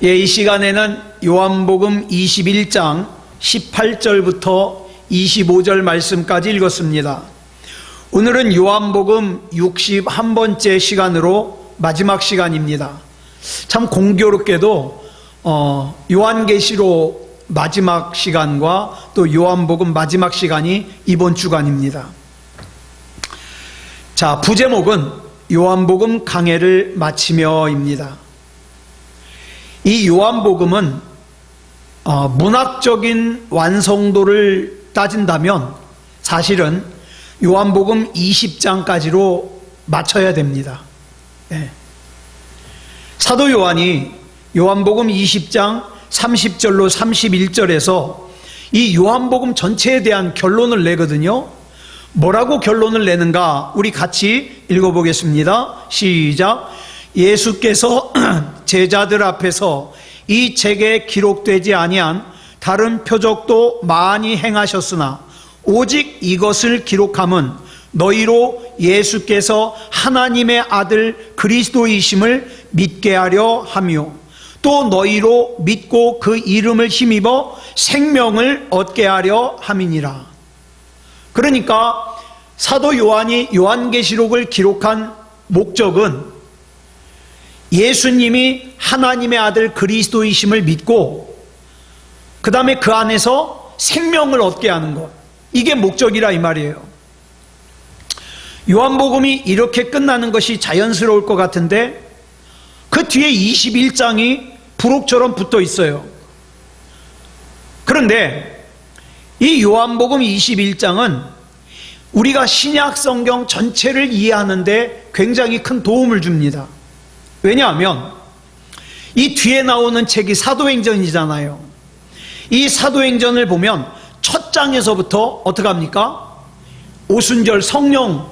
이 시간에는 요한복음 21장 18절부터 25절 말씀까지 읽었습니다. 오늘은 요한복음 61번째 시간으로 마지막 시간입니다. 참 공교롭게도 요한계시록 마지막 시간과 또 요한복음 마지막 시간이 이번 주간입니다. 자, 부제목은 요한복음 강해를 마치며입니다. 이 요한복음은 문학적인 완성도를 따진다면 사실은 요한복음 20장까지로 맞춰야 됩니다. 네. 사도 요한이 요한복음 20장 30절로 31절에서 이 요한복음 전체에 대한 결론을 내거든요. 뭐라고 결론을 내는가 우리 같이 읽어보겠습니다. 시작. 예수께서 제자들 앞에서 이 책에 기록되지 아니한 다른 표적도 많이 행하셨으나 오직 이것을 기록함은 너희로 예수께서 하나님의 아들 그리스도이심을 믿게 하려 함이요 또 너희로 믿고 그 이름을 힘입어 생명을 얻게 하려 함이니라. 그러니까 사도 요한이 요한계시록을 기록한 목적은 예수님이 하나님의 아들 그리스도이심을 믿고 그 다음에 그 안에서 생명을 얻게 하는 것, 이게 목적이라 이 말이에요. 요한복음이 이렇게 끝나는 것이 자연스러울 것 같은데 그 뒤에 21장이 부록처럼 붙어 있어요. 그런데 이 요한복음 21장은 우리가 신약 성경 전체를 이해하는데 굉장히 큰 도움을 줍니다. 왜냐하면 이 뒤에 나오는 책이 사도행전이잖아요. 이 사도행전을 보면 첫 장에서부터 어떻게 합니까? 오순절 성령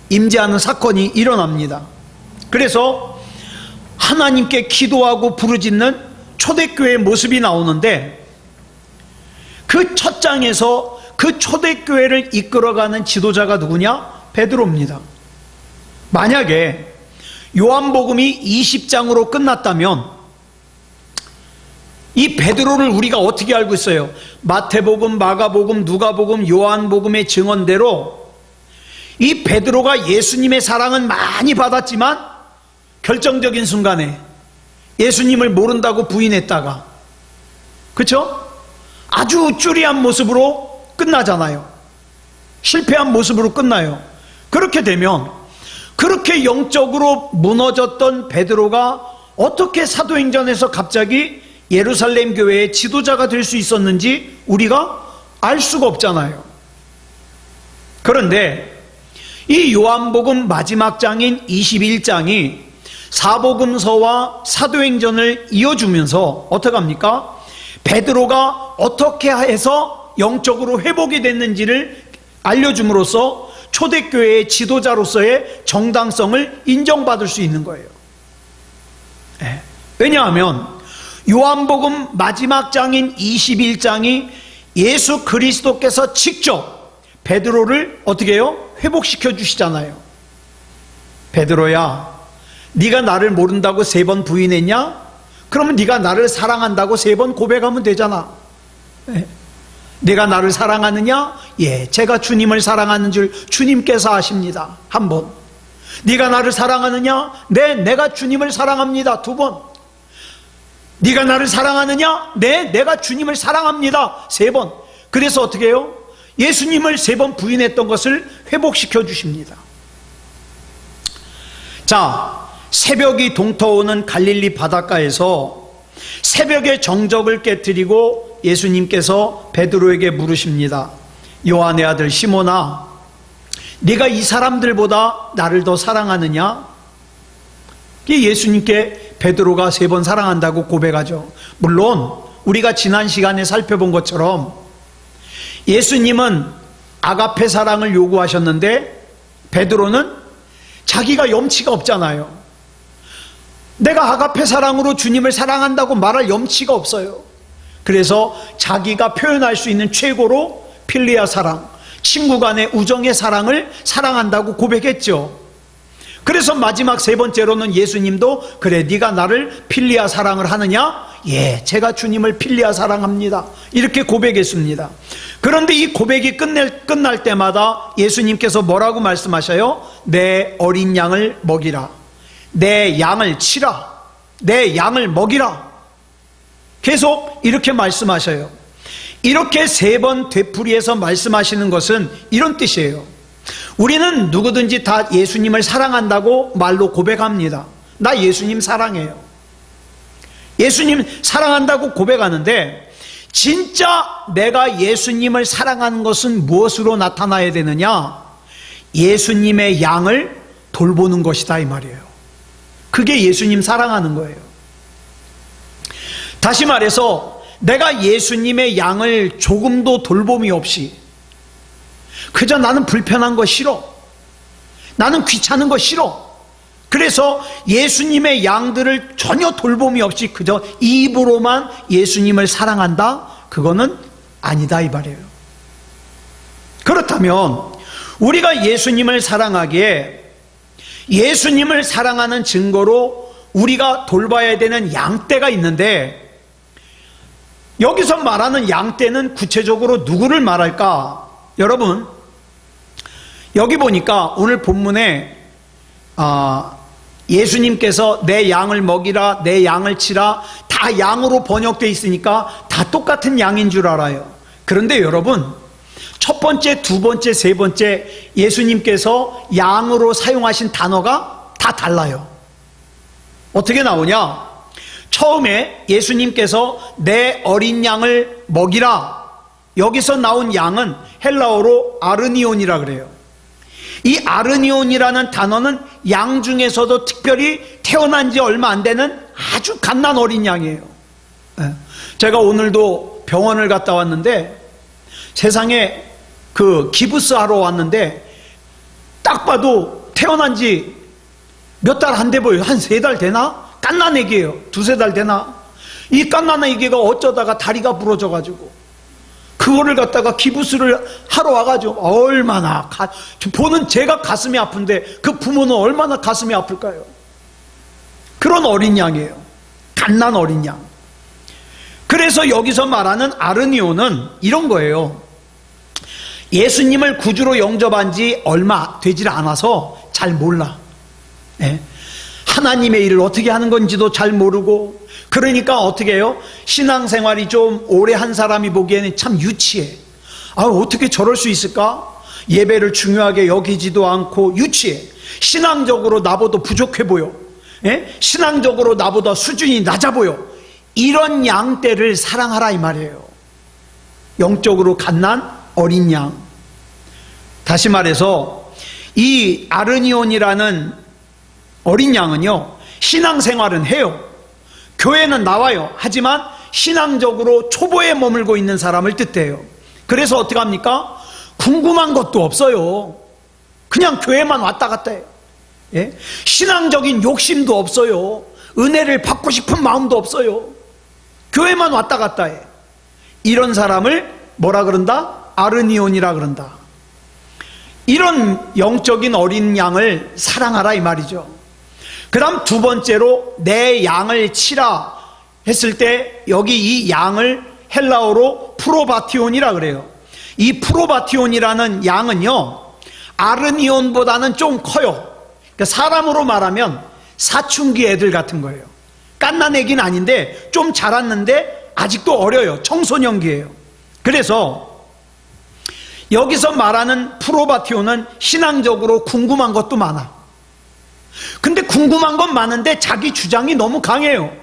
임재하는 사건이 일어납니다. 그래서 하나님께 기도하고 부르짖는 초대교회의 모습이 나오는데 그 첫 장에서 그 초대교회를 이끌어가는 지도자가 누구냐? 베드로입니다. 만약에 요한복음이 20장으로 끝났다면 이 베드로를 우리가 어떻게 알고 있어요? 마태복음, 마가복음, 누가복음, 요한복음의 증언대로 이 베드로가 예수님의 사랑은 많이 받았지만 결정적인 순간에 예수님을 모른다고 부인했다가, 그렇죠? 아주 쭈리한 모습으로 끝나잖아요. 실패한 모습으로 끝나요. 그렇게 되면 그렇게 영적으로 무너졌던 베드로가 어떻게 사도행전에서 갑자기 예루살렘 교회의 지도자가 될 수 있었는지 우리가 알 수가 없잖아요. 그런데 이 요한복음 마지막 장인 21장이 사복음서와 사도행전을 이어주면서 어떻게 합니까? 베드로가 어떻게 해서 영적으로 회복이 됐는지를 알려줌으로써 초대교회의 지도자로서의 정당성을 인정받을 수 있는 거예요. 왜냐하면 요한복음 마지막 장인 21장이 예수 그리스도께서 직접 베드로를 어떻게 해요? 회복시켜 주시잖아요. 베드로야, 네가 나를 모른다고 3번 부인했냐? 그러면 네가 나를 사랑한다고 3번 고백하면 되잖아. 내가 나를 사랑하느냐? 예, 제가 주님을 사랑하는 줄 주님께서 아십니다. 1번. 네가 나를 사랑하느냐? 네, 내가 주님을 사랑합니다. 2번. 네가 나를 사랑하느냐? 네, 내가 주님을 사랑합니다. 3번. 그래서 어떻게 해요? 예수님을 3번 부인했던 것을 회복시켜 주십니다. 자, 새벽이 동터오는 갈릴리 바닷가에서 새벽의 정적을 깨뜨리고 예수님께서 베드로에게 물으십니다. 요한의 아들 시몬아, 네가 이 사람들보다 나를 더 사랑하느냐? 예수님께 베드로가 3번 사랑한다고 고백하죠. 물론 우리가 지난 시간에 살펴본 것처럼 예수님은 아가페 사랑을 요구하셨는데 베드로는 자기가 염치가 없잖아요. 내가 아가페 사랑으로 주님을 사랑한다고 말할 염치가 없어요. 그래서 자기가 표현할 수 있는 최고로 필리아 사랑, 친구 간의 우정의 사랑을 사랑한다고 고백했죠. 그래서 마지막 3번째로는 예수님도 그래 네가 나를 필리아 사랑을 하느냐? 예, 제가 주님을 필리아 사랑합니다. 이렇게 고백했습니다. 그런데 이 고백이 끝날 때마다 예수님께서 뭐라고 말씀하셔요? 내 어린 양을 먹이라. 내 양을 치라. 내 양을 먹이라. 계속 이렇게 말씀하셔요. 이렇게 3번 되풀이해서 말씀하시는 것은 이런 뜻이에요. 우리는 누구든지 다 예수님을 사랑한다고 말로 고백합니다. 나 예수님 사랑해요. 예수님 사랑한다고 고백하는데, 진짜 내가 예수님을 사랑하는 것은 무엇으로 나타나야 되느냐? 예수님의 양을 돌보는 것이다, 이 말이에요. 그게 예수님 사랑하는 거예요. 다시 말해서 내가 예수님의 양을 조금도 돌봄이 없이 그저 나는 불편한 거 싫어, 나는 귀찮은 거 싫어, 그래서 예수님의 양들을 전혀 돌봄이 없이 그저 입으로만 예수님을 사랑한다? 그거는 아니다, 이 말이에요. 그렇다면 우리가 예수님을 사랑하기에 예수님을 사랑하는 증거로 우리가 돌봐야 되는 양떼가 있는데, 여기서 말하는 양떼는 구체적으로 누구를 말할까? 여러분, 여기 보니까 오늘 본문에 예수님께서 내 양을 먹이라, 내 양을 치라, 다 양으로 번역되어 있으니까 다 똑같은 양인 줄 알아요. 그런데 여러분, 첫 번째, 두 번째, 세 번째 예수님께서 양으로 사용하신 단어가 다 달라요. 어떻게 나오냐? 처음에 예수님께서 내 어린 양을 먹이라, 여기서 나온 양은 헬라어로 아르니온이라 그래요. 이 아르니온이라는 단어는 양 중에서도 특별히 태어난 지 얼마 안 되는 아주 갓난 어린 양이에요. 제가 오늘도 병원을 갔다 왔는데, 세상에 그 기부스 하러 왔는데 딱 봐도 태어난 지 몇 달 안 돼 보여요. 한 3달 되나? 갓난 애기예요. 2-3달 되나? 이 갓난 애기가 어쩌다가 다리가 부러져가지고 그거를 갖다가 기부스를 하러 와가지고 얼마나 보는 제가 가슴이 아픈데 그 부모는 얼마나 가슴이 아플까요? 그런 어린 양이에요. 갓난 어린 양. 그래서 여기서 말하는 아르니온은 이런 거예요. 예수님을 구주로 영접한 지 얼마 되질 않아서 잘 몰라. 하나님의 일을 어떻게 하는 건지도 잘 모르고, 그러니까 어떻게 해요? 신앙생활이 좀 오래 한 사람이 보기에는 참 유치해. 어떻게 저럴 수 있을까? 예배를 중요하게 여기지도 않고 유치해. 신앙적으로 나보다 부족해 보여. 신앙적으로 나보다 수준이 낮아 보여. 이런 양떼를 사랑하라, 이 말이에요. 영적으로 갓난 어린 양. 다시 말해서 이 아르니온이라는 어린 양은요, 신앙생활은 해요. 교회는 나와요. 하지만 신앙적으로 초보에 머물고 있는 사람을 뜻해요. 그래서 어떻게 합니까? 궁금한 것도 없어요. 그냥 교회만 왔다 갔다 해요. 신앙적인 욕심도 없어요. 은혜를 받고 싶은 마음도 없어요. 교회만 왔다 갔다 해. 이런 사람을 뭐라 그런다? 아르니온이라 그런다. 이런 영적인 어린 양을 사랑하라, 이 말이죠. 그 다음 두 번째로 내 양을 치라 했을 때, 여기 이 양을 헬라어로 프로바티온이라 그래요. 이 프로바티온이라는 양은요, 아르니온보다는 좀 커요. 그러니까 사람으로 말하면 사춘기 애들 같은 거예요. 갓난 애기는 아닌데 좀 자랐는데 아직도 어려요. 청소년기예요. 그래서 여기서 말하는 프로바티온은 신앙적으로 궁금한 것도 많아. 근데 궁금한 건 많은데 자기 주장이 너무 강해요.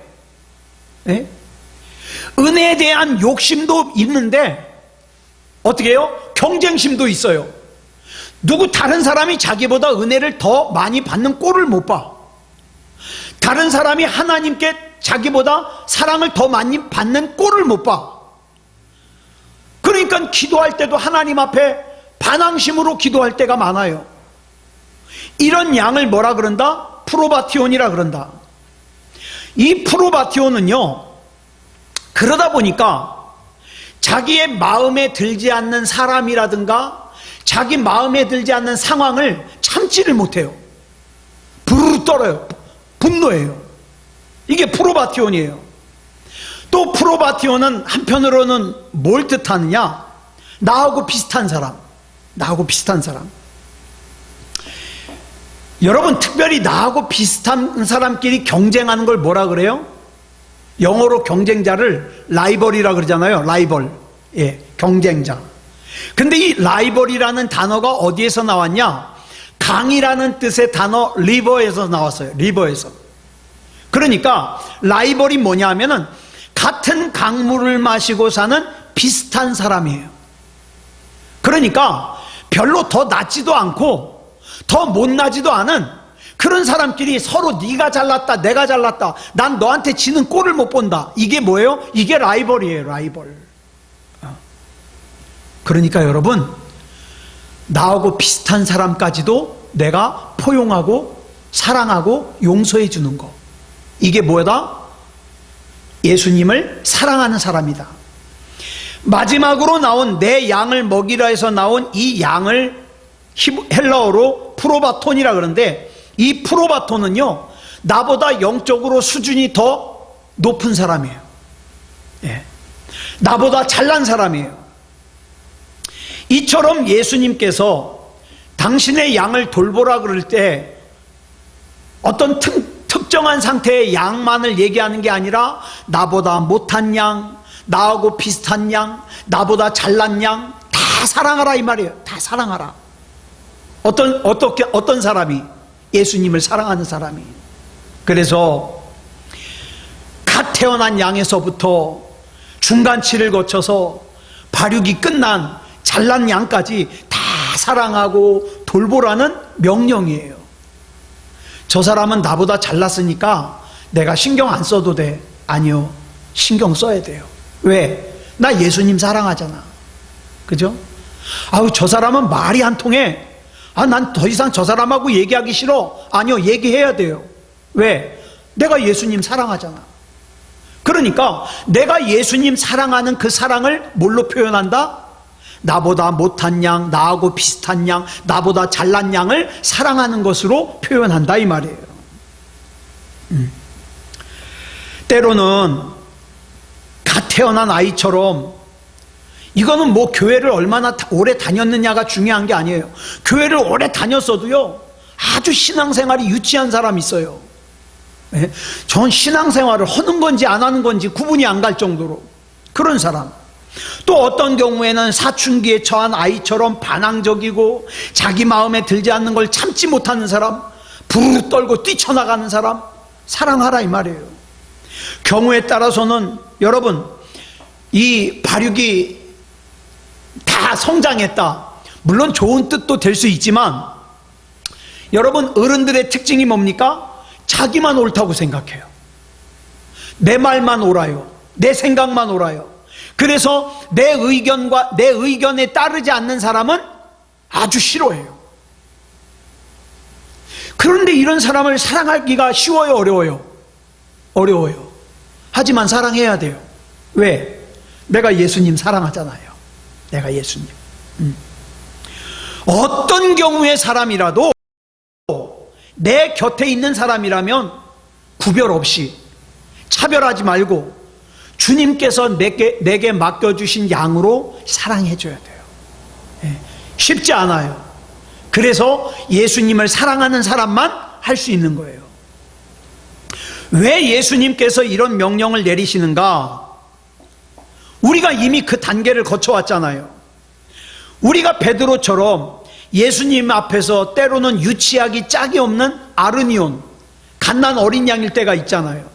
은혜에 대한 욕심도 있는데 어떻게 해요? 경쟁심도 있어요. 누구 다른 사람이 자기보다 은혜를 더 많이 받는 꼴을 못 봐. 다른 사람이 하나님께 자기보다 사랑을 더 많이 받는 꼴을 못 봐. 그러니까 기도할 때도 하나님 앞에 반항심으로 기도할 때가 많아요. 이런 양을 뭐라 그런다? 프로바티온이라 그런다. 이 프로바티온은요, 그러다 보니까 자기의 마음에 들지 않는 사람이라든가 자기 마음에 들지 않는 상황을 참지를 못해요. 부르르 떨어요. 분노해요. 이게 프로바티온이에요. 또 프로바티오는 한편으로는 뭘 뜻하느냐? 나하고 비슷한 사람, 나하고 비슷한 사람. 여러분, 특별히 나하고 비슷한 사람끼리 경쟁하는 걸 뭐라 그래요? 영어로 경쟁자를 라이벌이라 그러잖아요. 라이벌. 예, 경쟁자. 근데 이 라이벌이라는 단어가 어디에서 나왔냐? 강이라는 뜻의 단어 리버에서 나왔어요. 리버에서. 그러니까 라이벌이 뭐냐 하면은 같은 강물을 마시고 사는 비슷한 사람이에요. 그러니까 별로 더 낫지도 않고 더 못나지도 않은 그런 사람끼리 서로 네가 잘났다 내가 잘났다 난 너한테 지는 꼴을 못 본다. 이게 뭐예요? 이게 라이벌이에요. 라이벌. 그러니까 여러분, 나하고 비슷한 사람까지도 내가 포용하고 사랑하고 용서해 주는 거, 이게 뭐다? 예수님을 사랑하는 사람이다. 마지막으로 나온 내 양을 먹이라 해서 나온 이 양을 헬라어로 프로바톤이라 그러는데, 이 프로바톤은요 나보다 영적으로 수준이 더 높은 사람이에요. 예. 나보다 잘난 사람이에요. 이처럼 예수님께서 당신의 양을 돌보라 그럴 때 어떤 특정한 상태의 양만을 얘기하는 게 아니라 나보다 못한 양, 나하고 비슷한 양, 나보다 잘난 양 다 사랑하라 이 말이에요. 다 사랑하라. 어떤 사람이? 예수님을 사랑하는 사람이. 그래서 갓 태어난 양에서부터 중간치를 거쳐서 발육이 끝난 잘난 양까지 다 사랑하고 돌보라는 명령이에요. 저 사람은 나보다 잘났으니까 내가 신경 안 써도 돼. 아니요, 신경 써야 돼요. 왜? 나 예수님 사랑하잖아. 그죠? 아우, 저 사람은 말이 안 통해. 아, 난 더 이상 저 사람하고 얘기하기 싫어. 아니요, 얘기해야 돼요. 왜? 내가 예수님 사랑하잖아. 그러니까 내가 예수님 사랑하는 그 사랑을 뭘로 표현한다? 나보다 못한 양, 나하고 비슷한 양, 나보다 잘난 양을 사랑하는 것으로 표현한다 이 말이에요. 때로는 갓 태어난 아이처럼, 이거는 뭐 교회를 얼마나 오래 다녔느냐가 중요한 게 아니에요. 교회를 오래 다녔어도요 아주 신앙생활이 유치한 사람이 있어요. 예? 전 신앙생활을 하는 건지 안 하는 건지 구분이 안 갈 정도로 그런 사람. 또 어떤 경우에는 사춘기에 처한 아이처럼 반항적이고 자기 마음에 들지 않는 걸 참지 못하는 사람, 부르르 떨고 뛰쳐나가는 사람, 사랑하라 이 말이에요. 경우에 따라서는 여러분, 이 발육이 다 성장했다, 물론 좋은 뜻도 될 수 있지만, 여러분, 어른들의 특징이 뭡니까? 자기만 옳다고 생각해요. 내 말만 옳아요. 내 생각만 옳아요. 그래서 내 의견에 따르지 않는 사람은 아주 싫어해요. 그런데 이런 사람을 사랑하기가 쉬워요, 어려워요? 어려워요. 하지만 사랑해야 돼요. 왜? 내가 예수님 사랑하잖아요. 내가 예수님. 어떤 경우의 사람이라도 내 곁에 있는 사람이라면 구별 없이, 차별하지 말고 주님께서 내게 맡겨주신 양으로 사랑해줘야 돼요. 예, 쉽지 않아요. 그래서 예수님을 사랑하는 사람만 할 수 있는 거예요. 왜 예수님께서 이런 명령을 내리시는가? 우리가 이미 그 단계를 거쳐왔잖아요. 우리가 베드로처럼 예수님 앞에서 때로는 유치하기 짝이 없는 아르니온, 갓난 어린 양일 때가 있잖아요.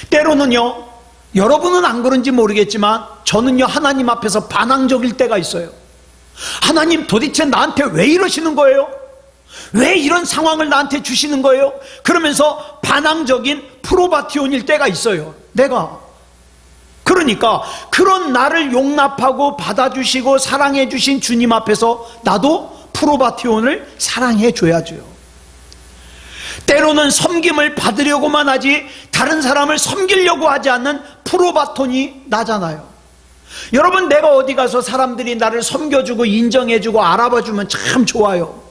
때로는요, 여러분은 안 그런지 모르겠지만 저는요, 하나님 앞에서 반항적일 때가 있어요. 하나님, 도대체 나한테 왜 이러시는 거예요? 왜 이런 상황을 나한테 주시는 거예요? 그러면서 반항적인 프로바티온일 때가 있어요, 내가. 그러니까 그런 나를 용납하고 받아주시고 사랑해 주신 주님 앞에서 나도 프로바티온을 사랑해 줘야죠. 때로는 섬김을 받으려고만 하지 다른 사람을 섬기려고 하지 않는 프로바톤이 나잖아요. 여러분, 내가 어디 가서 사람들이 나를 섬겨주고 인정해주고 알아봐주면 참 좋아요.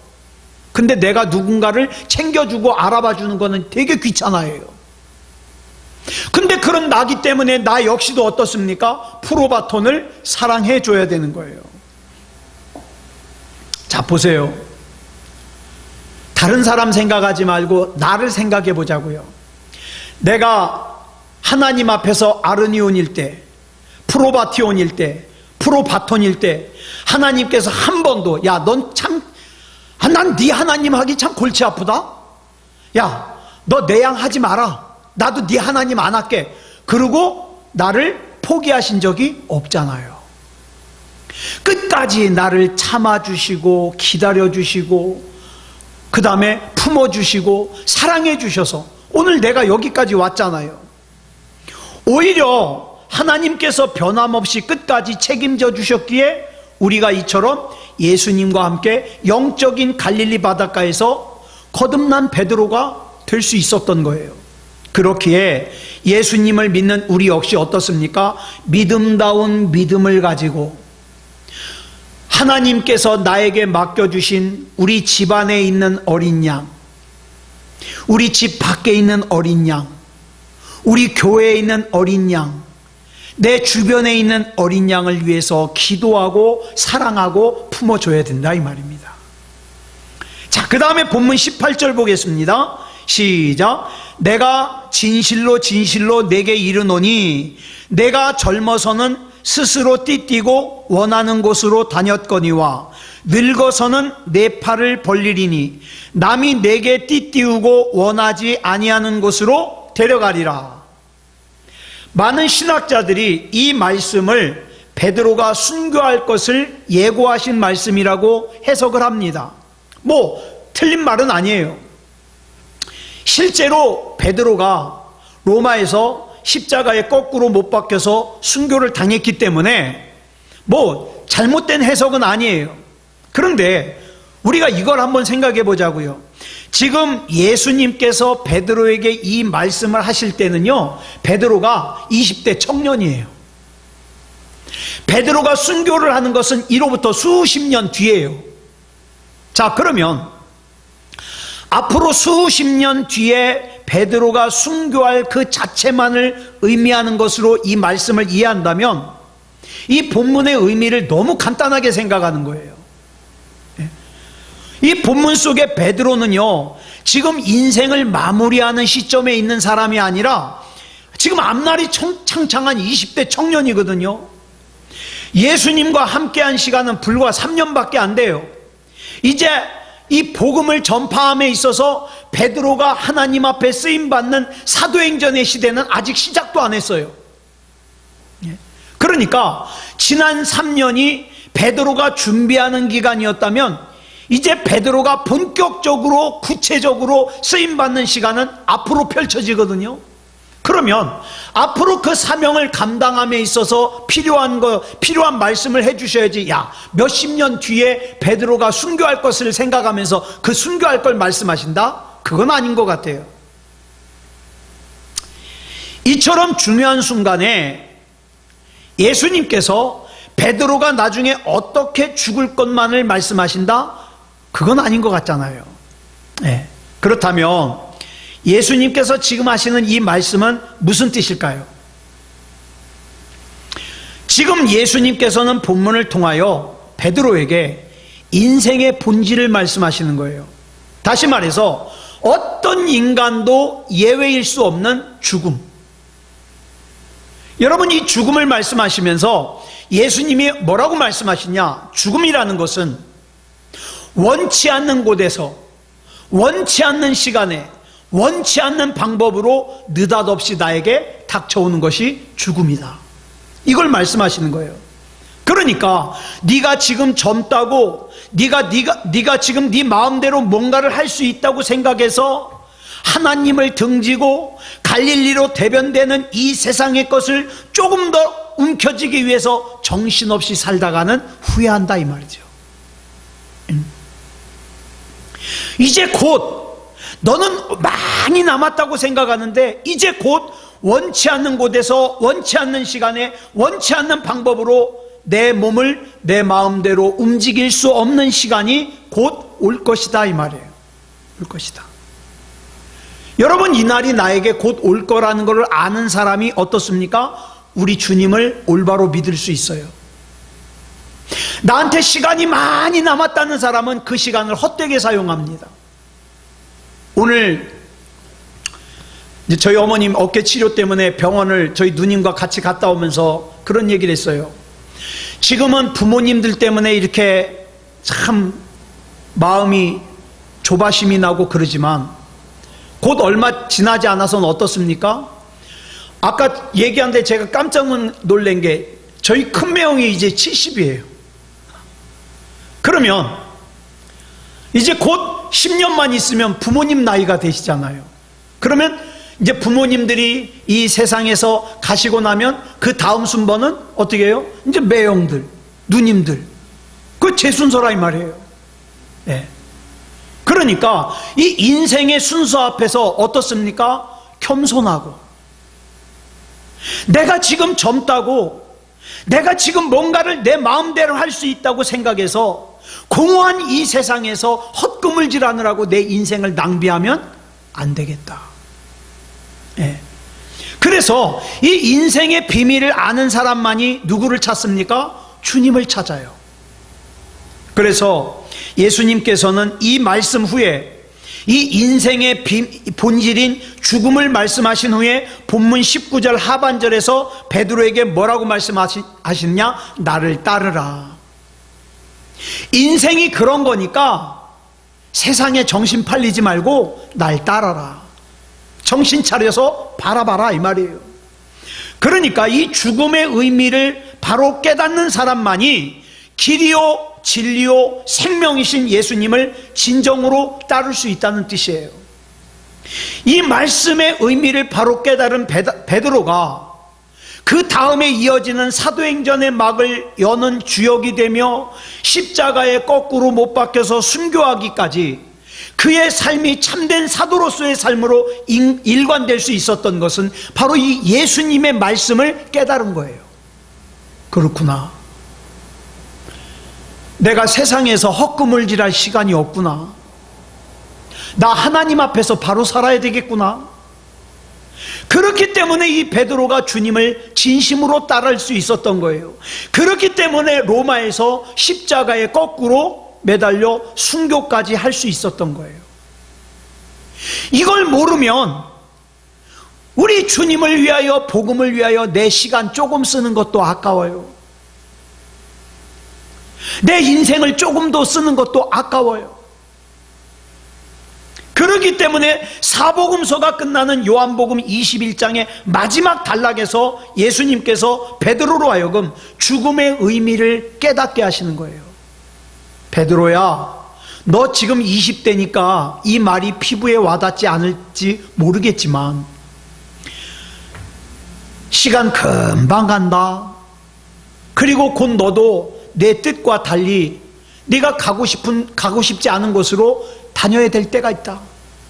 근데 내가 누군가를 챙겨주고 알아봐주는 거는 되게 귀찮아요. 근데 그런 나기 때문에 나 역시도 어떻습니까? 프로바톤을 사랑해 줘야 되는 거예요. 자, 보세요. 다른 사람 생각하지 말고 나를 생각해 보자고요. 내가 하나님 앞에서 아르니온일 때, 프로바티온일 때, 프로바톤일 때 하나님께서 한 번도 야, 넌 참, 난 네 하나님 하기 참 골치 아프다. 야, 너 내 양 하지 마라. 나도 네 하나님 안 할게. 그러고 나를 포기하신 적이 없잖아요. 끝까지 나를 참아주시고 기다려주시고 그 다음에 품어주시고 사랑해주셔서 오늘 내가 여기까지 왔잖아요. 오히려 하나님께서 변함없이 끝까지 책임져 주셨기에 우리가 이처럼 예수님과 함께 영적인 갈릴리 바닷가에서 거듭난 베드로가 될 수 있었던 거예요. 그렇기에 예수님을 믿는 우리 역시 어떻습니까? 믿음다운 믿음을 가지고 하나님께서 나에게 맡겨주신 우리 집안에 있는 어린 양, 우리 집 밖에 있는 어린 양, 우리 교회에 있는 어린 양, 내 주변에 있는 어린 양을 위해서 기도하고 사랑하고 품어줘야 된다, 이 말입니다. 자, 그 다음에 본문 18절 보겠습니다. 시작. 내가 진실로 진실로 내게 이르노니 내가 젊어서는 스스로 띠띠고 원하는 곳으로 다녔거니와 늙어서는 내 팔을 벌리리니 남이 내게 띠띠우고 원하지 아니하는 곳으로 데려가리라. 많은 신학자들이 이 말씀을 베드로가 순교할 것을 예고하신 말씀이라고 해석을 합니다. 틀린 말은 아니에요. 실제로 베드로가 로마에서 십자가에 거꾸로 못 박혀서 순교를 당했기 때문에 잘못된 해석은 아니에요. 그런데 우리가 이걸 한번 생각해 보자고요. 지금 예수님께서 베드로에게 이 말씀을 하실 때는요, 베드로가 20대 청년이에요. 베드로가 순교를 하는 것은 이로부터 수십 년 뒤에요. 자, 그러면 앞으로 수십 년 뒤에 베드로가 순교할 그 자체만을 의미하는 것으로 이 말씀을 이해한다면 이 본문의 의미를 너무 간단하게 생각하는 거예요. 이 본문 속에 베드로는요, 지금 인생을 마무리하는 시점에 있는 사람이 아니라 지금 앞날이 창창한 20대 청년이거든요. 예수님과 함께한 시간은 불과 3년밖에 안 돼요. 이제 이 복음을 전파함에 있어서 베드로가 하나님 앞에 쓰임받는 사도행전의 시대는 아직 시작도 안 했어요. 그러니까 지난 3년이 베드로가 준비하는 기간이었다면 이제 베드로가 본격적으로 구체적으로 쓰임받는 시간은 앞으로 펼쳐지거든요. 그러면 앞으로 그 사명을 감당함에 있어서 필요한 말씀을 해주셔야지. 야, 몇십 년 뒤에 베드로가 순교할 것을 생각하면서 그 순교할 걸 말씀하신다? 그건 아닌 것 같아요. 이처럼 중요한 순간에 예수님께서 베드로가 나중에 어떻게 죽을 것만을 말씀하신다? 그건 아닌 것 같잖아요. 그렇다면 예수님께서 지금 하시는 이 말씀은 무슨 뜻일까요? 지금 예수님께서는 본문을 통하여 베드로에게 인생의 본질을 말씀하시는 거예요. 다시 말해서 어떤 인간도 예외일 수 없는 죽음. 여러분, 이 죽음을 말씀하시면서 예수님이 뭐라고 말씀하시냐? 죽음이라는 것은 원치 않는 곳에서 원치 않는 시간에 원치 않는 방법으로 느닷없이 나에게 닥쳐오는 것이 죽음이다. 이걸 말씀하시는 거예요. 그러니까 네가 지금 젊다고 네가 지금 네 마음대로 뭔가를 할 수 있다고 생각해서 하나님을 등지고 갈릴리로 대변되는 이 세상의 것을 조금 더 움켜쥐기 위해서 정신없이 살다가는 후회한다, 이 말이죠. 이제 곧 너는 많이 남았다고 생각하는데 이제 곧 원치 않는 곳에서 원치 않는 시간에 원치 않는 방법으로 내 몸을 내 마음대로 움직일 수 없는 시간이 곧 올 것이다, 이 말이에요. 올 것이다. 여러분, 이 날이 나에게 곧 올 거라는 것을 아는 사람이 어떻습니까? 우리 주님을 올바로 믿을 수 있어요. 나한테 시간이 많이 남았다는 사람은 그 시간을 헛되게 사용합니다. 오늘 저희 어머님 어깨 치료 때문에 병원을 저희 누님과 같이 갔다 오면서 그런 얘기를 했어요. 지금은 부모님들 때문에 이렇게 참 마음이 조바심이 나고 그러지만 곧 얼마 지나지 않아서는 어떻습니까? 아까 얘기한데 제가 깜짝 놀란 게 저희 큰매형이 이제 70이에요. 그러면 이제 곧 10년만 있으면 부모님 나이가 되시잖아요. 그러면 이제 부모님들이 이 세상에서 가시고 나면 그 다음 순번은 어떻게 해요? 이제 매형들, 누님들. 그 제 순서라 이 말이에요. 예. 그러니까 이 인생의 순서 앞에서 어떻습니까? 겸손하고, 내가 지금 젊다고, 내가 지금 뭔가를 내 마음대로 할 수 있다고 생각해서 공허한 이 세상에서 헛구물질하느라고 내 인생을 낭비하면 안 되겠다. 예. 그래서 이 인생의 비밀을 아는 사람만이 누구를 찾습니까? 주님을 찾아요. 그래서 예수님께서는 이 말씀 후에 이 인생의 본질인 죽음을 말씀하신 후에 본문 19절 하반절에서 베드로에게 뭐라고 말씀하시냐? 나를 따르라. 인생이 그런 거니까 세상에 정신 팔리지 말고 날 따라라. 정신 차려서 바라봐라 이 말이에요. 그러니까 이 죽음의 의미를 바로 깨닫는 사람만이 길이요 진리요 생명이신 예수님을 진정으로 따를 수 있다는 뜻이에요. 이 말씀의 의미를 바로 깨달은 베드로가 그 다음에 이어지는 사도행전의 막을 여는 주역이 되며 십자가에 거꾸로 못 박혀서 순교하기까지 그의 삶이 참된 사도로서의 삶으로 일관될 수 있었던 것은 바로 이 예수님의 말씀을 깨달은 거예요. 그렇구나. 내가 세상에서 헛구물질할 시간이 없구나. 나 하나님 앞에서 바로 살아야 되겠구나. 그렇기 때문에 이 베드로가 주님을 진심으로 따를 수 있었던 거예요. 그렇기 때문에 로마에서 십자가에 거꾸로 매달려 순교까지 할 수 있었던 거예요. 이걸 모르면 우리 주님을 위하여, 복음을 위하여 내 시간 조금 쓰는 것도 아까워요. 내 인생을 조금 더 쓰는 것도 아까워요. 그렇기 때문에 사복음서가 끝나는 요한복음 21장의 마지막 단락에서 예수님께서 베드로로 하여금 죽음의 의미를 깨닫게 하시는 거예요. 베드로야, 너 지금 20대니까 이 말이 피부에 와닿지 않을지 모르겠지만 시간 금방 간다. 그리고 곧 너도 내 뜻과 달리 네가 가고 싶지 않은 곳으로 다녀야 될 때가 있다.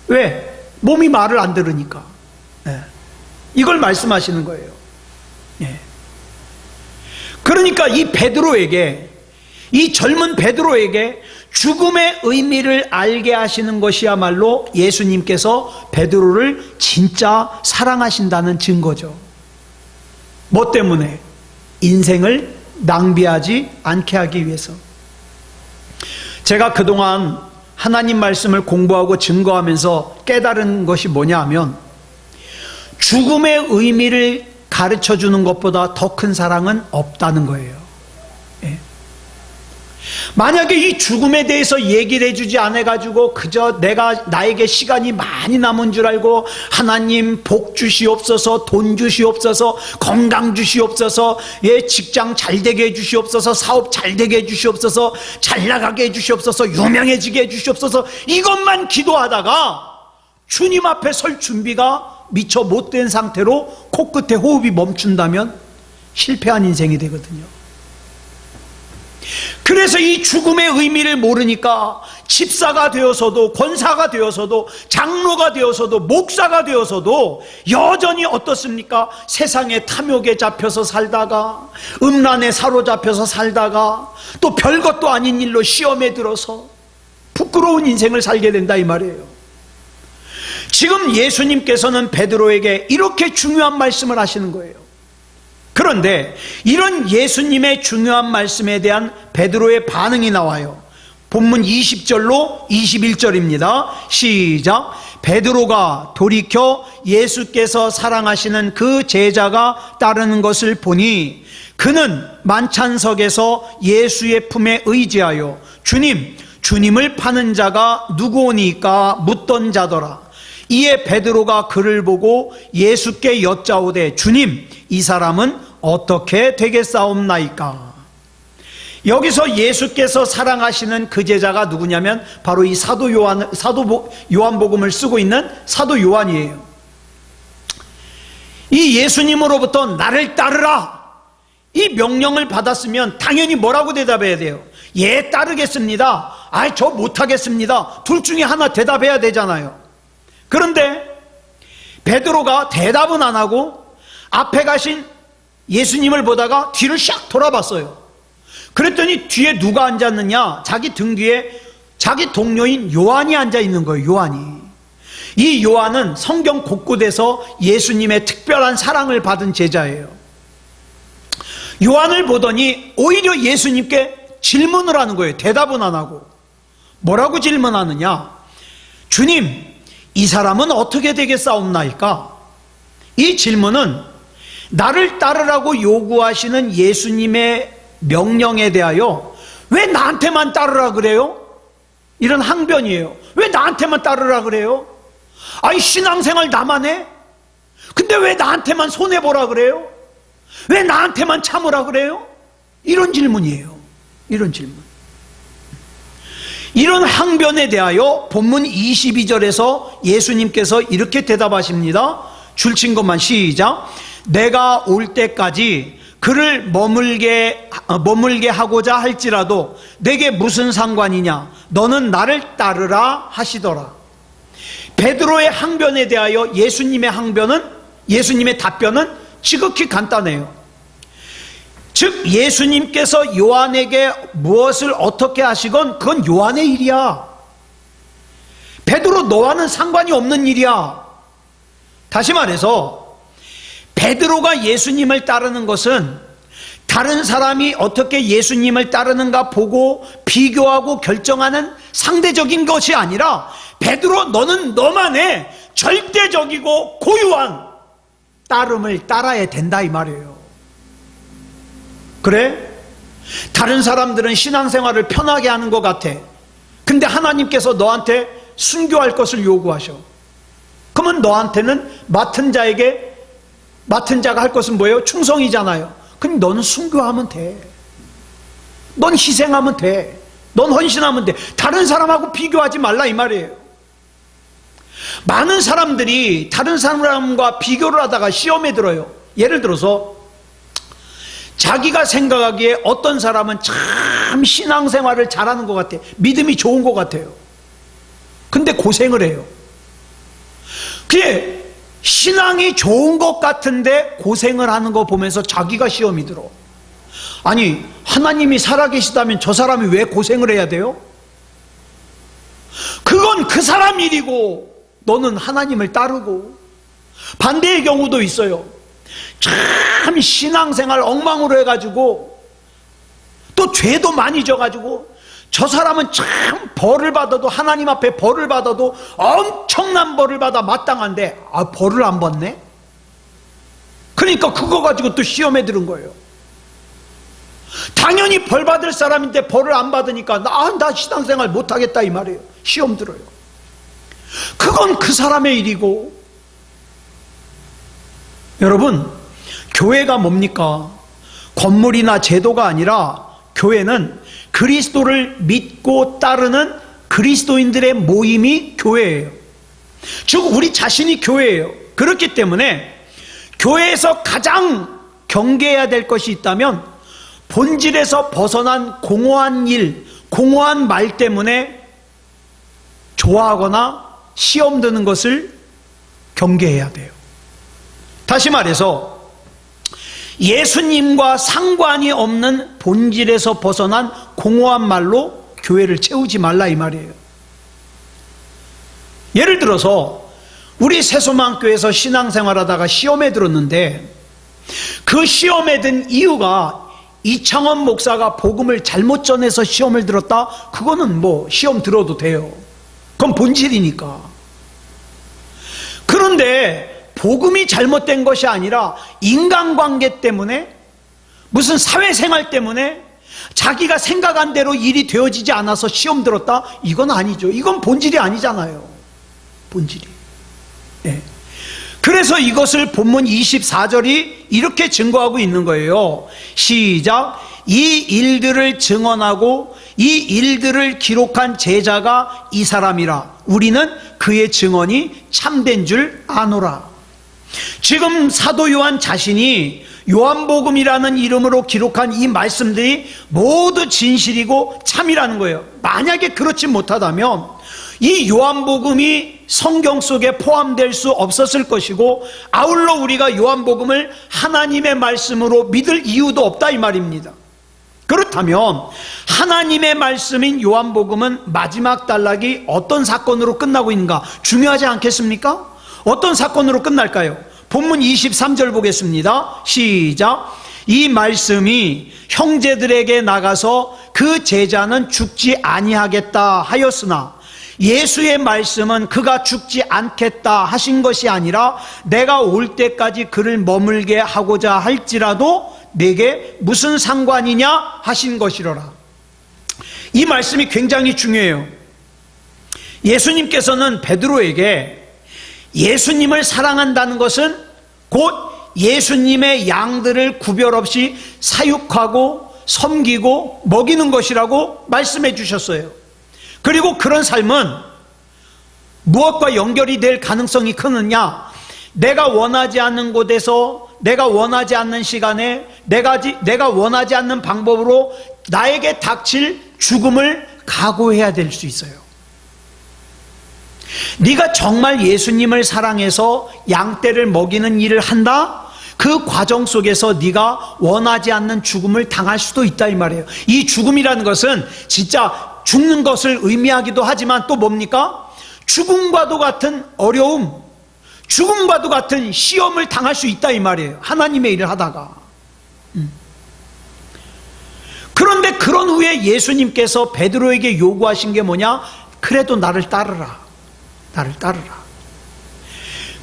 왜? 몸이 말을 안 들으니까. 네. 이걸 말씀하시는 거예요. 네. 그러니까 이 베드로에게, 이 젊은 베드로에게 죽음의 의미를 알게 하시는 것이야말로 예수님께서 베드로를 진짜 사랑하신다는 증거죠. 뭐 때문에? 인생을 낭비하지 않게 하기 위해서. 제가 그동안 하나님 말씀을 공부하고 증거하면서 깨달은 것이 뭐냐 하면 죽음의 의미를 가르쳐 주는 것보다 더 큰 사랑은 없다는 거예요. 예. 만약에 이 죽음에 대해서 얘기를 해주지 않아가지고 그저 나에게 시간이 많이 남은 줄 알고 하나님 복 주시옵소서, 돈 주시옵소서, 건강 주시옵소서, 예, 직장 잘 되게 해주시옵소서, 사업 잘 되게 해주시옵소서, 잘 나가게 해주시옵소서, 유명해지게 해주시옵소서, 이것만 기도하다가 주님 앞에 설 준비가 미처 못된 상태로 코끝에 호흡이 멈춘다면 실패한 인생이 되거든요. 그래서 이 죽음의 의미를 모르니까 집사가 되어서도, 권사가 되어서도, 장로가 되어서도, 목사가 되어서도 여전히 어떻습니까? 세상의 탐욕에 잡혀서 살다가, 음란에 사로잡혀서 살다가, 또 별것도 아닌 일로 시험에 들어서 부끄러운 인생을 살게 된다 이 말이에요. 지금 예수님께서는 베드로에게 이렇게 중요한 말씀을 하시는 거예요. 그런데 이런 예수님의 중요한 말씀에 대한 베드로의 반응이 나와요. 본문 20절로 21절입니다. 시작. 베드로가 돌이켜 예수께서 사랑하시는 그 제자가 따르는 것을 보니 그는 만찬석에서 예수의 품에 의지하여 주님을 파는 자가 누구오니까 묻던 자더라. 이에 베드로가 그를 보고 예수께 여짜오되 주님, 이 사람은 어떻게 되겠사옵나이까? 여기서 예수께서 사랑하시는 그 제자가 누구냐면 바로 이 사도 요한복음을 쓰고 있는 사도 요한이에요. 이 예수님으로부터 나를 따르라 이 명령을 받았으면 당연히 뭐라고 대답해야 돼요? 예, 따르겠습니다. 아이, 저 못하겠습니다. 둘 중에 하나 대답해야 되잖아요. 그런데 베드로가 대답은 안 하고 앞에 가신 예수님을 보다가 뒤를 샥 돌아봤어요. 그랬더니 뒤에 누가 앉았느냐? 자기 등 뒤에 자기 동료인 요한이 앉아 있는 거예요. 요한이. 이 요한은 성경 곳곳에서 예수님의 특별한 사랑을 받은 제자예요. 요한을 보더니 오히려 예수님께 질문을 하는 거예요. 대답은 안 하고. 뭐라고 질문하느냐? 주님, 이 사람은 어떻게 되겠사옵나이까? 이 질문은 나를 따르라고 요구하시는 예수님의 명령에 대하여 왜 나한테만 따르라 그래요? 이런 항변이에요. 왜 나한테만 따르라 그래요? 아이, 신앙생활 나만 해? 근데 왜 나한테만 손해보라 그래요? 왜 나한테만 참으라 그래요? 이런 질문이에요. 이런 질문. 이런 항변에 대하여 본문 22절에서 예수님께서 이렇게 대답하십니다. 줄친 것만 시작. 내가 올 때까지 그를 머물게 하고자 할지라도 내게 무슨 상관이냐? 너는 나를 따르라 하시더라. 베드로의 항변에 대하여 예수님의 답변은 지극히 간단해요. 즉 예수님께서 요한에게 무엇을 어떻게 하시건 그건 요한의 일이야. 베드로, 너와는 상관이 없는 일이야. 다시 말해서 베드로가 예수님을 따르는 것은 다른 사람이 어떻게 예수님을 따르는가 보고 비교하고 결정하는 상대적인 것이 아니라 베드로, 너는 너만의 절대적이고 고유한 따름을 따라야 된다 이 말이에요. 그래? 다른 사람들은 신앙생활을 편하게 하는 것 같아. 근데 하나님께서 너한테 순교할 것을 요구하셔. 그러면 너한테는 맡은 자가 할 것은 뭐예요? 충성이잖아요. 그럼 너는 순교하면 돼. 넌 희생하면 돼. 넌 헌신하면 돼. 다른 사람하고 비교하지 말라 이 말이에요. 많은 사람들이 다른 사람과 비교를 하다가 시험에 들어요. 예를 들어서 자기가 생각하기에 어떤 사람은 참 신앙생활을 잘하는 것 같아. 믿음이 좋은 것 같아요. 근데 고생을 해요. 그게 신앙이 좋은 것 같은데 고생을 하는 거 보면서 자기가 시험이 들어. 아니, 하나님이 살아계시다면 저 사람이 왜 고생을 해야 돼요? 그건 그 사람 일이고 너는 하나님을 따르고. 반대의 경우도 있어요. 참 신앙생활 엉망으로 해가지고 또 죄도 많이 져가지고 저 사람은 참 벌을 받아도, 하나님 앞에 벌을 받아도 엄청난 벌을 받아 마땅한데 벌을 안 받네? 그러니까 그거 가지고 또 시험에 들은 거예요. 당연히 벌 받을 사람인데 벌을 안 받으니까 나 신앙생활 못하겠다 이 말이에요. 시험 들어요. 그건 그 사람의 일이고. 여러분, 교회가 뭡니까? 건물이나 제도가 아니라 교회는 그리스도를 믿고 따르는 그리스도인들의 모임이 교회예요. 즉 우리 자신이 교회예요. 그렇기 때문에 교회에서 가장 경계해야 될 것이 있다면 본질에서 벗어난 공허한 일, 공허한 말 때문에 좋아하거나 시험 드는 것을 경계해야 돼요. 다시 말해서 예수님과 상관이 없는 본질에서 벗어난 공허한 말로 교회를 채우지 말라 이 말이에요. 예를 들어서 우리 새소망교회에서 신앙생활하다가 시험에 들었는데 그 시험에 든 이유가 이창원 목사가 복음을 잘못 전해서 시험을 들었다? 그거는 뭐 시험 들어도 돼요. 그건 본질이니까. 그런데 복음이 잘못된 것이 아니라 인간관계 때문에, 무슨 사회생활 때문에 자기가 생각한 대로 일이 되어지지 않아서 시험 들었다? 이건 아니죠. 이건 본질이 아니잖아요. 본질이. 네. 그래서 이것을 본문 24절이 이렇게 증거하고 있는 거예요. 시작. 이 일들을 증언하고 이 일들을 기록한 제자가 이 사람이라. 우리는 그의 증언이 참된 줄 아노라. 지금 사도 요한 자신이 요한복음이라는 이름으로 기록한 이 말씀들이 모두 진실이고 참이라는 거예요. 만약에 그렇지 못하다면 이 요한복음이 성경 속에 포함될 수 없었을 것이고, 아울러 우리가 요한복음을 하나님의 말씀으로 믿을 이유도 없다 이 말입니다. 그렇다면 하나님의 말씀인 요한복음은 마지막 단락이 어떤 사건으로 끝나고 있는가 중요하지 않겠습니까? 어떤 사건으로 끝날까요? 본문 23절 보겠습니다. 시작. 이 말씀이 형제들에게 나가서 그 제자는 죽지 아니하겠다 하였으나 예수의 말씀은 그가 죽지 않겠다 하신 것이 아니라 내가 올 때까지 그를 머물게 하고자 할지라도 내게 무슨 상관이냐 하신 것이로라. 이 말씀이 굉장히 중요해요. 예수님께서는 베드로에게 예수님을 사랑한다는 것은 곧 예수님의 양들을 구별 없이 사육하고 섬기고 먹이는 것이라고 말씀해 주셨어요. 그리고 그런 삶은 무엇과 연결이 될 가능성이 크느냐? 내가 원하지 않는 곳에서, 내가 원하지 않는 시간에, 내가 원하지 않는 방법으로 나에게 닥칠 죽음을 각오해야 될 수 있어요. 네가 정말 예수님을 사랑해서 양떼를 먹이는 일을 한다? 그 과정 속에서 네가 원하지 않는 죽음을 당할 수도 있다 이 말이에요. 이 죽음이라는 것은 진짜 죽는 것을 의미하기도 하지만 또 뭡니까? 죽음과도 같은 어려움, 죽음과도 같은 시험을 당할 수 있다 이 말이에요. 하나님의 일을 하다가. 그런데 그런 후에 예수님께서 베드로에게 요구하신 게 뭐냐? 그래도 나를 따르라. 나를 따르라.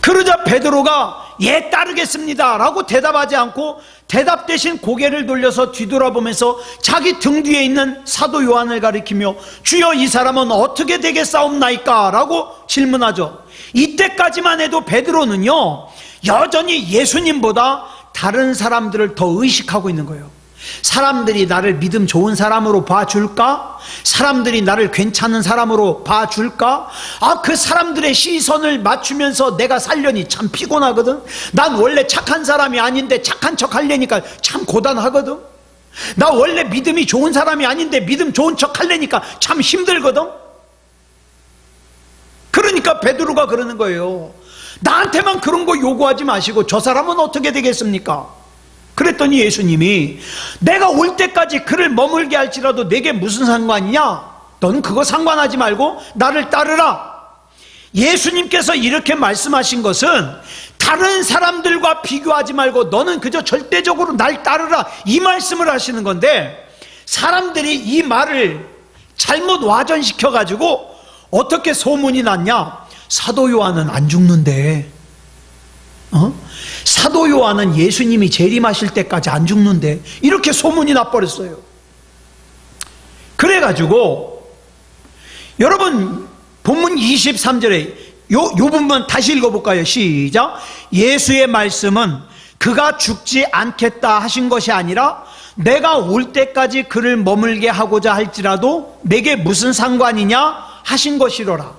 그러자 베드로가 예 따르겠습니다 라고 대답하지 않고 대답 대신 고개를 돌려서 뒤돌아보면서 자기 등 뒤에 있는 사도 요한을 가리키며 주여 이 사람은 어떻게 되겠사옵나이까 라고 질문하죠. 이때까지만 해도 베드로는요 여전히 예수님보다 다른 사람들을 더 의식하고 있는 거예요. 사람들이 나를 믿음 좋은 사람으로 봐줄까? 사람들이 나를 괜찮은 사람으로 봐줄까? 그 사람들의 시선을 맞추면서 내가 살려니 참 피곤하거든. 난 원래 착한 사람이 아닌데 착한 척 하려니까 참 고단하거든. 나 원래 믿음이 좋은 사람이 아닌데 믿음 좋은 척 하려니까 참 힘들거든. 그러니까 베드로가 그러는 거예요. 나한테만 그런 거 요구하지 마시고 저 사람은 어떻게 되겠습니까? 그랬더니 예수님이 내가 올 때까지 그를 머물게 할지라도 내게 무슨 상관이냐? 넌 그거 상관하지 말고 나를 따르라. 예수님께서 이렇게 말씀하신 것은 다른 사람들과 비교하지 말고 너는 그저 절대적으로 날 따르라 이 말씀을 하시는 건데, 사람들이 이 말을 잘못 와전시켜 가지고 어떻게 소문이 났냐? 사도 요한은 안 죽는데, 사도 요한은 예수님이 재림하실 때까지 안 죽는데, 이렇게 소문이 나버렸어요. 그래가지고 여러분 본문 23절에 요 부분 다시 읽어볼까요? 시작. 예수의 말씀은 그가 죽지 않겠다 하신 것이 아니라 내가 올 때까지 그를 머물게 하고자 할지라도 내게 무슨 상관이냐 하신 것이로라.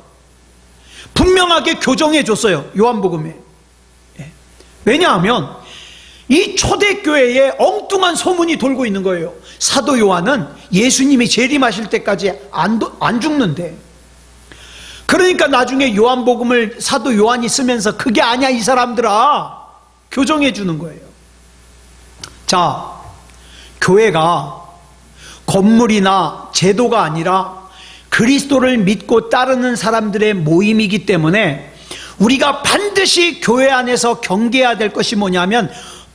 분명하게 교정해 줬어요, 요한복음에. 왜냐하면 이 초대교회에 엉뚱한 소문이 돌고 있는 거예요. 사도 요한은 예수님이 재림하실 때까지 안 죽는데, 그러니까 나중에 요한복음을 사도 요한이 쓰면서 그게 아니야 이 사람들아 교정해 주는 거예요. 자, 교회가 건물이나 제도가 아니라 그리스도를 믿고 따르는 사람들의 모임이기 때문에 우리가 반드시 교회 안에서 경계해야 될 것이 뭐냐면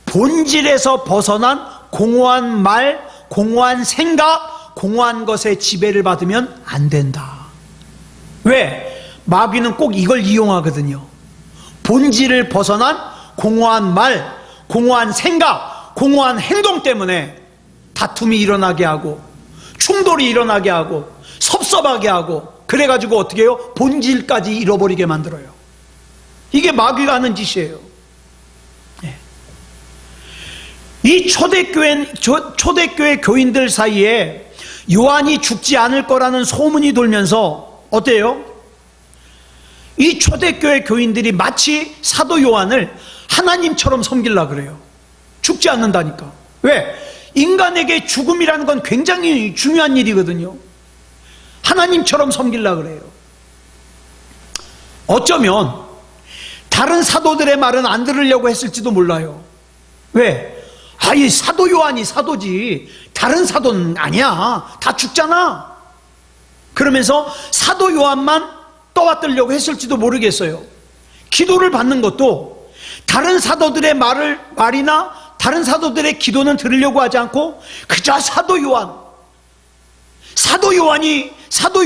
본질에서 벗어난 공허한 말, 공허한 생각, 공허한 것에 지배를 받으면 안 된다. 왜? 마귀는 꼭 이걸 이용하거든요. 본질을 벗어난 공허한 말, 공허한 생각, 공허한 행동 때문에 다툼이 일어나게 하고 충돌이 일어나게 하고 섭섭하게 하고 그래가지고 어떻게 해요? 본질까지 잃어버리게 만들어요. 이게 마귀가 하는 짓이에요. 이 초대교회 교인들 사이에 요한이 죽지 않을 거라는 소문이 돌면서 어때요? 이 초대교회 교인들이 마치 사도 요한을 하나님처럼 섬기려고 그래요. 죽지 않는다니까. 왜? 인간에게 죽음이라는 건 굉장히 중요한 일이거든요. 하나님처럼 섬기려고 그래요. 어쩌면 다른 사도들의 말은 안 들으려고 했을지도 몰라요. 왜? 이 사도 요한이 사도지 다른 사도는 아니야. 다 죽잖아. 그러면서 사도 요한만 떠받들려고 했을지도 모르겠어요. 기도를 받는 것도 다른 사도들의 말이나 다른 사도들의 기도는 들으려고 하지 않고 그저 사도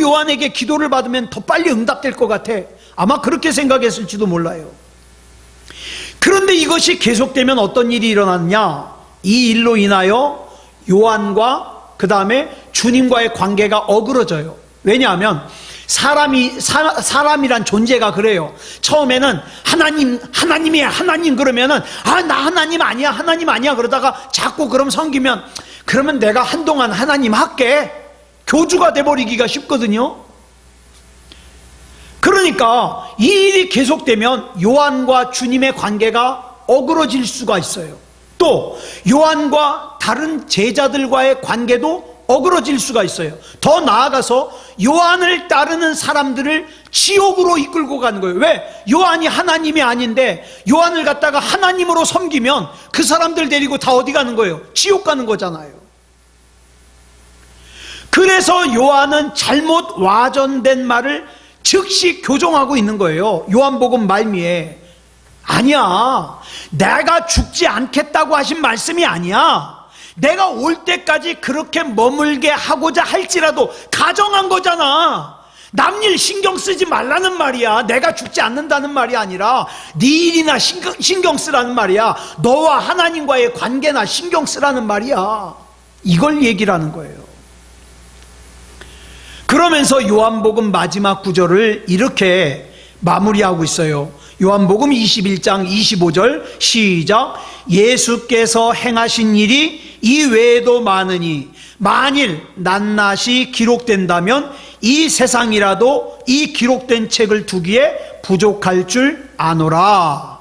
요한에게 기도를 받으면 더 빨리 응답될 것 같아. 아마 그렇게 생각했을지도 몰라요. 그런데 이것이 계속되면 어떤 일이 일어났냐? 이 일로 인하여 요한과 그 다음에 주님과의 관계가 어그러져요. 왜냐하면 사람이란 존재가 그래요. 처음에는 하나님이야 하나님 그러면은 나 하나님 아니야 그러다가 자꾸 그럼 섬기면 그러면 내가 한동안 하나님 할게 교주가 돼버리기가 쉽거든요. 그러니까 이 일이 계속되면 요한과 주님의 관계가 어그러질 수가 있어요. 또 요한과 다른 제자들과의 관계도 어그러질 수가 있어요. 더 나아가서 요한을 따르는 사람들을 지옥으로 이끌고 가는 거예요. 왜? 요한이 하나님이 아닌데 요한을 갖다가 하나님으로 섬기면 그 사람들 데리고 다 어디 가는 거예요? 지옥 가는 거잖아요. 그래서 요한은 잘못 와전된 말을 즉시 교정하고 있는 거예요. 요한복음 말미에 아니야, 내가 죽지 않겠다고 하신 말씀이 아니야. 내가 올 때까지 그렇게 머물게 하고자 할지라도 가정한 거잖아. 남일 신경 쓰지 말라는 말이야. 내가 죽지 않는다는 말이 아니라 네 일이나 신경 쓰라는 말이야. 너와 하나님과의 관계나 신경 쓰라는 말이야. 이걸 얘기를 하는 거예요. 그러면서 요한복음 마지막 구절을 이렇게 마무리하고 있어요. 요한복음 21장 25절 시작. 예수께서 행하신 일이 이 외에도 많으니 만일 낱낱이 기록된다면 이 세상이라도 이 기록된 책을 두기에 부족할 줄 아노라.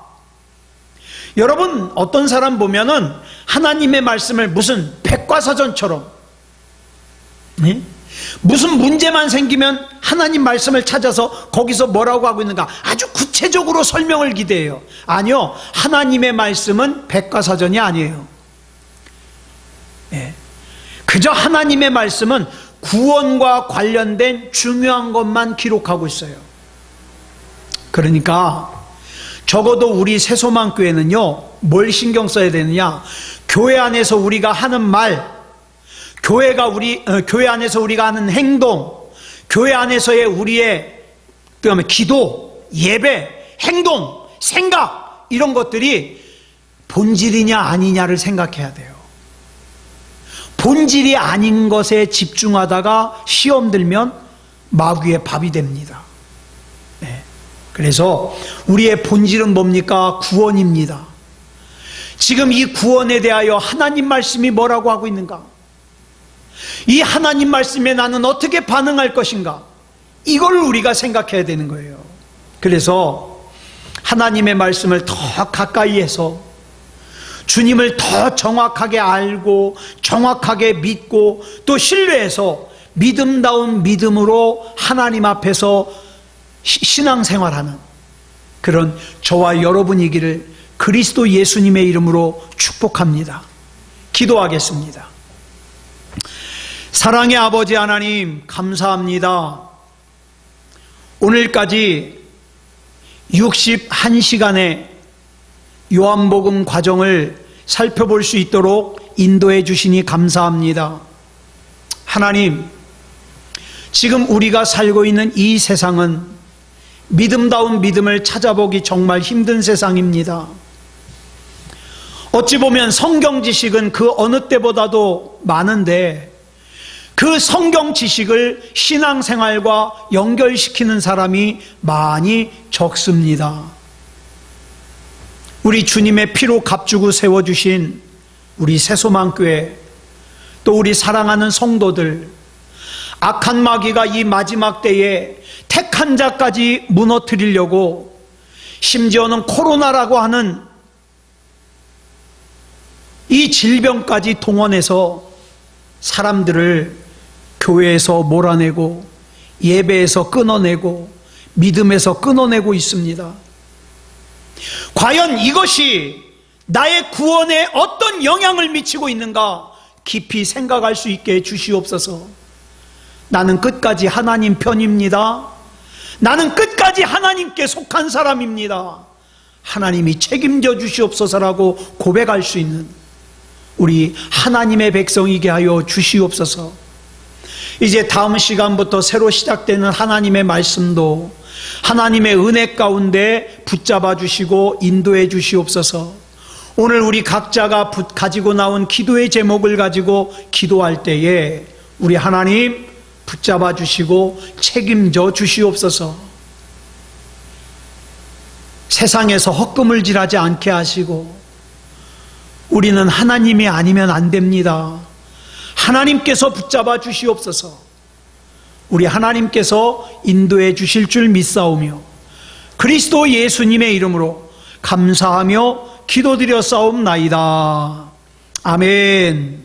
여러분, 어떤 사람 보면은 하나님의 말씀을 무슨 백과사전처럼 무슨 문제만 생기면 하나님 말씀을 찾아서 거기서 뭐라고 하고 있는가 아주 구체적으로 설명을 기대해요. 아니요, 하나님의 말씀은 백과사전이 아니에요. 그저 하나님의 말씀은 구원과 관련된 중요한 것만 기록하고 있어요. 그러니까 적어도 우리 새소망교회는요, 뭘 신경 써야 되느냐? 교회 안에서 우리가 하는 말, 교회 안에서 우리가 하는 행동, 교회 안에서의 우리의 그다음에 기도, 예배, 행동, 생각, 이런 것들이 본질이냐 아니냐를 생각해야 돼요. 본질이 아닌 것에 집중하다가 시험 들면 마귀의 밥이 됩니다. 그래서 우리의 본질은 뭡니까? 구원입니다. 지금 이 구원에 대하여 하나님 말씀이 뭐라고 하고 있는가? 이 하나님 말씀에 나는 어떻게 반응할 것인가? 이걸 우리가 생각해야 되는 거예요. 그래서 하나님의 말씀을 더 가까이 해서 주님을 더 정확하게 알고 정확하게 믿고 또 신뢰해서 믿음다운 믿음으로 하나님 앞에서 신앙생활하는 그런 저와 여러분이기를 그리스도 예수님의 이름으로 축복합니다. 기도하겠습니다. 사랑의 아버지 하나님, 감사합니다. 오늘까지 61시간의 요한복음 과정을 살펴볼 수 있도록 인도해 주시니 감사합니다. 하나님, 지금 우리가 살고 있는 이 세상은 믿음다운 믿음을 찾아보기 정말 힘든 세상입니다. 어찌 보면 성경 지식은 그 어느 때보다도 많은데 그 성경 지식을 신앙생활과 연결시키는 사람이 많이 적습니다. 우리 주님의 피로 값주고 세워주신 우리 새소망교회, 또 우리 사랑하는 성도들, 악한 마귀가 이 마지막 때에 택한 자까지 무너뜨리려고, 심지어는 코로나라고 하는 이 질병까지 동원해서 사람들을 교회에서 몰아내고 예배에서 끊어내고 믿음에서 끊어내고 있습니다. 과연 이것이 나의 구원에 어떤 영향을 미치고 있는가 깊이 생각할 수 있게 해주시옵소서. 나는 끝까지 하나님 편입니다. 나는 끝까지 하나님께 속한 사람입니다. 하나님이 책임져 주시옵소서라고 고백할 수 있는 우리 하나님의 백성이게 하여 주시옵소서. 이제 다음 시간부터 새로 시작되는 하나님의 말씀도 하나님의 은혜 가운데 붙잡아 주시고 인도해 주시옵소서. 오늘 우리 각자가 가지고 나온 기도의 제목을 가지고 기도할 때에 우리 하나님 붙잡아 주시고 책임져 주시옵소서. 세상에서 헛금을질하지 않게 하시고, 우리는 하나님이 아니면 안 됩니다. 하나님께서 붙잡아 주시옵소서. 우리 하나님께서 인도해 주실 줄 믿사오며 그리스도 예수님의 이름으로 감사하며 기도드려 싸움나이다. 아멘.